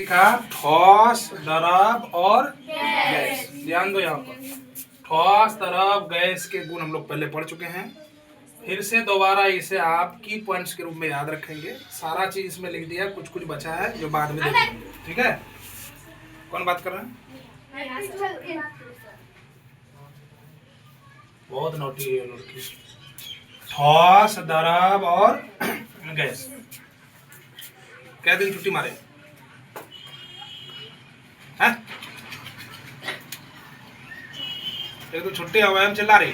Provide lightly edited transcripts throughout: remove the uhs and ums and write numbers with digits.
का ठोस, द्रव और गैस। ध्यान दो यहाँ पर, ठोस, द्रव, गैस के गुण हम लोग पहले पढ़ चुके हैं। फिर से दोबारा इसे आप की पॉइंट्स के रूप में याद रखेंगे। सारा चीज इसमें लिख दिया, कुछ कुछ बचा है जो बाद में देखेंगे। ठीक है, कौन बात कर रहे हैं? बहुत नोटी है लड़की। ठोस, द्रव और गैस। क्या दिन छुट्टी मारे हैं? एक तो छुट्टी हुआ है, चिल्ला रही।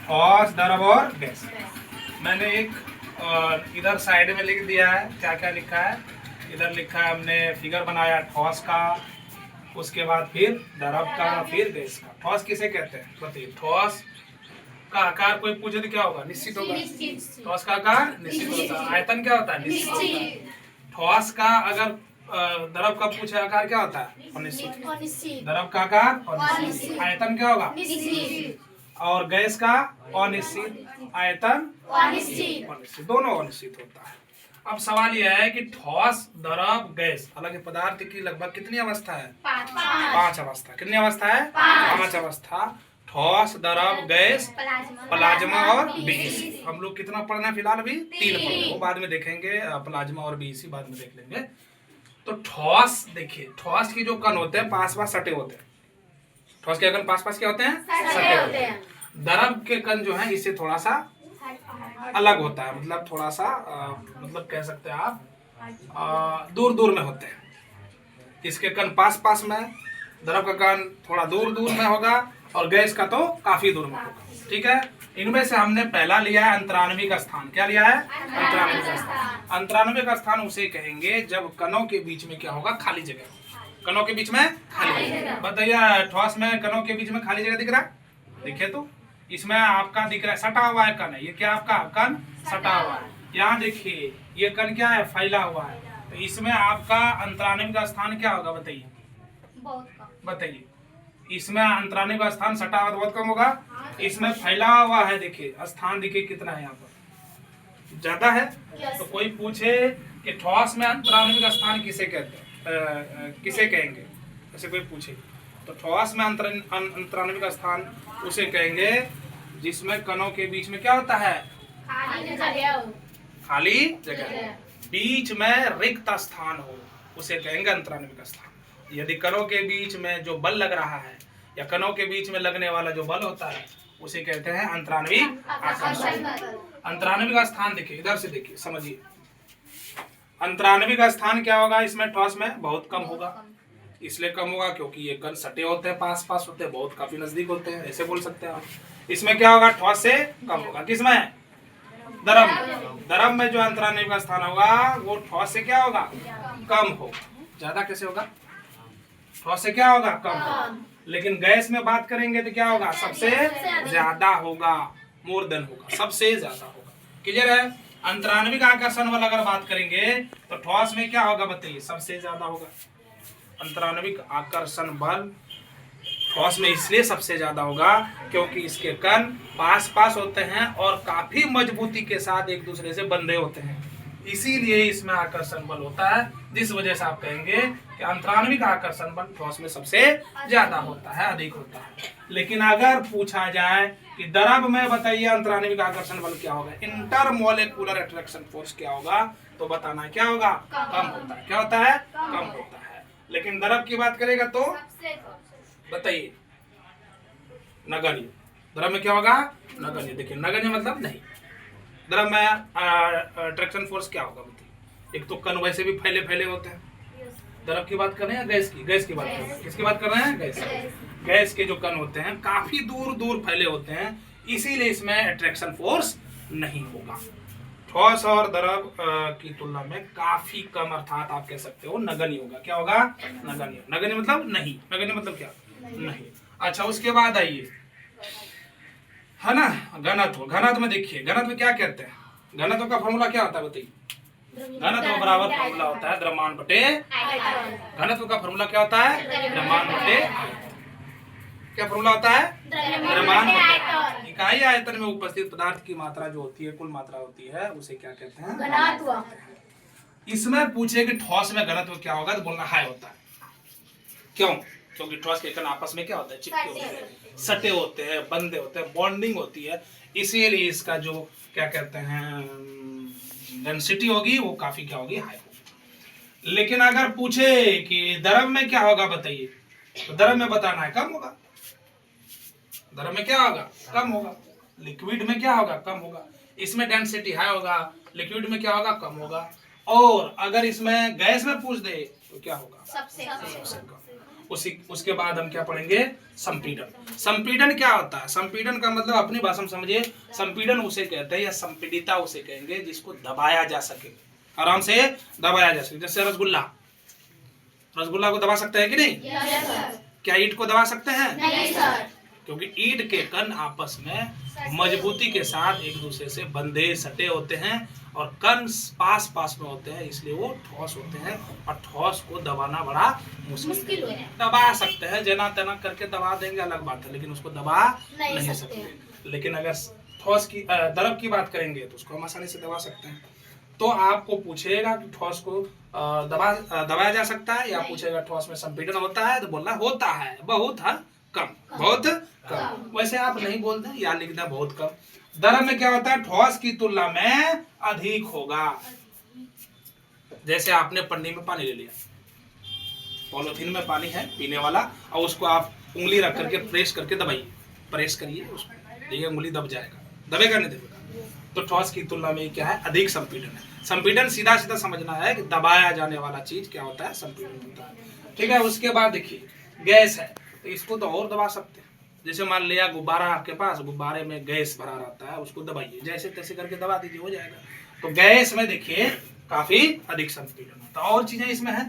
ठोस, द्रव और गैस। मैंने एक इधर साइड में लिख दिया है। क्या क्या लिखा है? इधर लिखा है हमने फिगर बनाया ठोस का, उसके बाद फिर द्रव का, फिर गैस का। ठोस किसे कहते हैं बताइए? ठोस का आकार कोई पूछे तो क्या होगा? निश्चित होगा। ठोस का आकार निश्चित होता है। आयतन क्या होता है? निश्चित होता है। ठोस का अगर द्रव का पूछे आकार क्या होता है? अनिश्चित। द्रव का आकार अनिश्चित। आयतन क्या होगा? और गैस का अनिश्चित। आयतन अनिश्चित। दोनों अनिश्चित होता है। अब सवाल यह है कि ठोस, द्रव, गैस अलग पदार्थ की लगभग कितनी अवस्था है? 5 अवस्था। कितनी अवस्था है? 5 अवस्था। ठोस, द्रव, गैस, प्लाज्मा और बीईसी। हम लोग कितना पढ़ना है फिलहाल? अभी 3 पढ़ना, वो बाद में देखेंगे। प्लाज्मा और बीईसी बाद में देख लेंगे। तो ठोस देखिए, ठोस की जो कण होते हैं पास पास सटे होते हैं। ठोस के कण पास पास क्या होते हैं? सटे होते हैं। द्रव के कण जो है इससे थोड़ा सा अलग होता है, मतलब थोड़ा सा मतलब कह सकते हैं आप दूर दूर में होते हैं। इसके कण पास पास में, द्रव का कण थोड़ा दूर दूर में होगा और गैस का तो काफी दूर में होगा। ठीक है, इनमें से हमने पहला लिया है अंतराणविक स्थान। क्या लिया है? अंतराणविक स्थान। अंतराणविक स्थान उसे कहेंगे जब कणों के बीच में क्या होगा? खाली जगह। कणों के बीच में खाली जगह। बताइए, ठोस में कणों के बीच में खाली जगह दिख रहा है? देखिए तो इसमें आपका दिख रहा है सटा हुआ है कण है। ये क्या आपका कण? सटा हुआ है। यहाँ देखिए ये कण क्या है? फैला हुआ है। तो इसमें आपका अंतराणविक स्थान क्या होगा बताइए? बताइए, इसमें अंतराणविक स्थान सटा हुआ बहुत कम होगा। इसमें फैला हुआ है, देखिए स्थान देखिए कितना है यहाँ पर, ज्यादा है। तो कोई पूछे कि ठोस में अंतराणविक स्थान किसे कहते हैं, किसे कहेंगे, ऐसे कोई पूछे तो ठोस में अंतराणविक स्थान उसे कहेंगे जिसमें कणों के बीच में क्या होता है? खाली जगह। बीच में रिक्त स्थान हो उसे कहेंगे अंतराणविक स्थान। यदि कणों के बीच में जो बल लग रहा है या कणों के बीच में लगने वाला जो बल होता है उसे कहते हैं अंतराणविक आकर्षण। अंतराणविक स्थान देखिए, इधर से देखिए, समझिए। अंतराणविक स्थान क्या होगा इसमें? ठोस में बहुत कम होगा। इसलिए कम होगा क्योंकि ये कण सटे होते हैं, पास पास होते हैं, बहुत काफी नजदीक होते हैं, ऐसे बोल सकते हैं आप। इसमें क्या होगा? ठोस से कम होगा। किसमें? द्रव। द्रव में जो अंतराणविक स्थान होगा वो ठोस से क्या होगा? कम होगा। ज्यादा कैसे होगा? ठोस से क्या होगा? कम। लेकिन गैस में बात करेंगे तो क्या होगा? सबसे ज्यादा होगा, मोर देन होगा, सबसे ज्यादा होगा। क्लियर है? अंतराणविक आकर्षण वाला अगर बात करेंगे तो ठोस में क्या होगा बताइए? सबसे ज्यादा होगा। अंतराणविक आकर्षण बल ठोस में इसलिए सबसे ज्यादा होगा क्योंकि इसके कण पास पास होते हैं और काफी मजबूती के साथ एक दूसरे से बंधे होते हैं, इसीलिए इसमें आकर्षण बल होता है। जिस वजह से आप कहेंगे कि अंतराणविक आकर्षण बल ठोस में सबसे ज्यादा होता है, अधिक होता है। लेकिन अगर पूछा जाए कि द्रव में बताइए अंतराणविक आकर्षण बल क्या होगा, इंटरमोलेकुलर अट्रैक्शन फोर्स क्या होगा, तो बताना क्या होगा? कम होता है। क्या होता है? कम होता है। लेकिन द्रव की बात करेगा तो बताइए नगण्य। द्रव में क्या होगा? नगण्य। देखिए नगण्य मतलब नहीं। द्रव में अट्रैक्शन फोर्स क्या होगा बताइए? एक तो कण वैसे भी फैले फैले होते हैं। द्रव की बात कर रहे हैं गैस की? गैस की बात कर रहे हैं। किसकी बात कर रहे हैं? गैस। गैस के जो कण होते हैं काफी दूर दूर फैले होते हैं, इसीलिए इसमें अट्रैक्शन फोर्स नहीं होगा। ठोस और द्रव की तुलना में काफी कम, अर्थात आप कह सकते हो नगण्य होगा। क्या होगा? नगण्य। नगण्य मतलब नहीं। नगण्य मतलब क्या? नहीं। अच्छा, उसके बाद आइए, है ना, घनत्व। घनत्व में देखिए, घनत्व में क्या कहते हैं? घनत्व का फॉर्मूला क्या होता है बताइए? घनत्व बराबर फॉर्मूला होता है द्रव्यमान बटे आयतन। घनत्व का फॉर्मूला क्या होता है? द्रव्यमान बटे आयतन। क्या फॉर्मूला होता है? द्रव्यमान बटे इकाई आयतन में उपस्थित पदार्थ की मात्रा जो होती है, कुल मात्रा होती है, उसे क्या कहते हैं? घनत्व। इसमें पूछे कि ठोस में घनत्व क्या होगा, तो बोलना हाई होता है। क्यों? क्योंकि ठोस के कण आपस में क्या होता है, चिपके होते हैं, सटे होते हैं, बंधे होते हैं, बॉन्डिंग होती है, इसीलिए इसका जो क्या कहते हैं डेंसिटी होगी वो काफी क्या होगी, हाई होगी। लेकिन अगर पूछे कि द्रव में क्या होगा बताइए, तो द्रव में बताना है कम होगा। द्रव में क्या होगा, कम होगा। लिक्विड में क्या होगा, कम होगा। इसमें डेंसिटी हाई होगा, लिक्विड में क्या होगा, कम होगा। और अगर इसमें गैस में पूछ दे तो क्या होगा, सबसे कम। उसके बाद हम क्या पढ़ेंगे, संपीड़न। संपीड़न क्या होता है, संपीड़न का मतलब अपनी भाषा में समझिए, संपीड़न उसे कहते हैं या संपीड़िता उसे कहेंगे जिसको दबाया जा सके, आराम से दबाया जा सके। जैसे रसगुल्ला, रसगुल्ला को दबा सकते हैं कि नहीं? क्या ईंट को दबा सकते हैं? नहीं सर। क्योंकि ईंट के कण आपस में मजबूती के साथ एक दूसरे से बंधे सटे होते हैं और कण पास पास में होते हैं, इसलिए वो ठोस होते हैं। और ठोस को दबाना बड़ा मुश्किल है। दबा सकते हैं, जना तना करके दबा देंगे अलग बात है, लेकिन उसको दबा नहीं सकते। लेकिन अगर ठोस की द्रव की बात करेंगे तो उसको हम आसानी से दबा सकते हैं। तो आपको पूछेगा कि ठोस को दबाया जा सकता है, या पूछेगा ठोस में संपीड़न होता है, तो बोलना होता है, बहुत कम, बहुत कम। वैसे आप नहीं बोलते या लिखना बहुत कम। द्रव में क्या होता है, ठोस की तुलना में अधिक होगा। जैसे आपने पन्नी में पानी ले लिया, पॉलिथीन में पानी है पीने वाला, और उसको आप उंगली रख करके प्रेस करके दबाइए, प्रेस करिए उसको, देखिए उंगली दब जाएगा, दबेगा नहीं दबेगा। तो ठोस की तुलना में क्या है, अधिक संपीड़न है। संपीड़न सीधा सीधा समझना है कि दबाया जाने वाला चीज क्या होता है, संपीड़न होता है। ठीक है। उसके बाद देखिए गैस है, तो इसको तो और दबा सकते हैं। जैसे मान लिया गुब्बारा आपके पास, गुब्बारे में गैस भरा रहता है, उसको दबाइए, जैसे तैसे करके दबा दीजिए, हो जाएगा। तो गैस में देखिए काफी अधिक संपीड़न होता है। और चीजें इसमें है,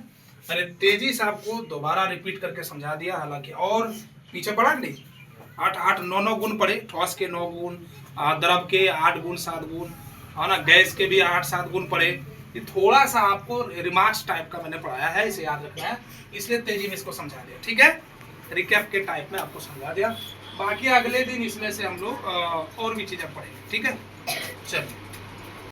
मैंने तेजी से आपको दोबारा रिपीट करके समझा दिया, हालांकि और पीछे पढ़ा नहीं, 8 गुण पढ़े, ठोस के 9 गुण, द्रव के 8 गुण 7 गुण, है ना, गैस के भी 8-7 गुण पढ़े। ये थोड़ा सा आपको रिमार्क्स टाइप का मैंने पढ़ाया है, इसे याद रखना है, इसलिए तेजी में इसको समझा दिया। ठीक है, रिकैप के टाइप में आपको समझा दिया। बाकी अगले दिन इसमें से हम लोग और भी चीजें पढ़ेंगे। ठीक है, चलिए।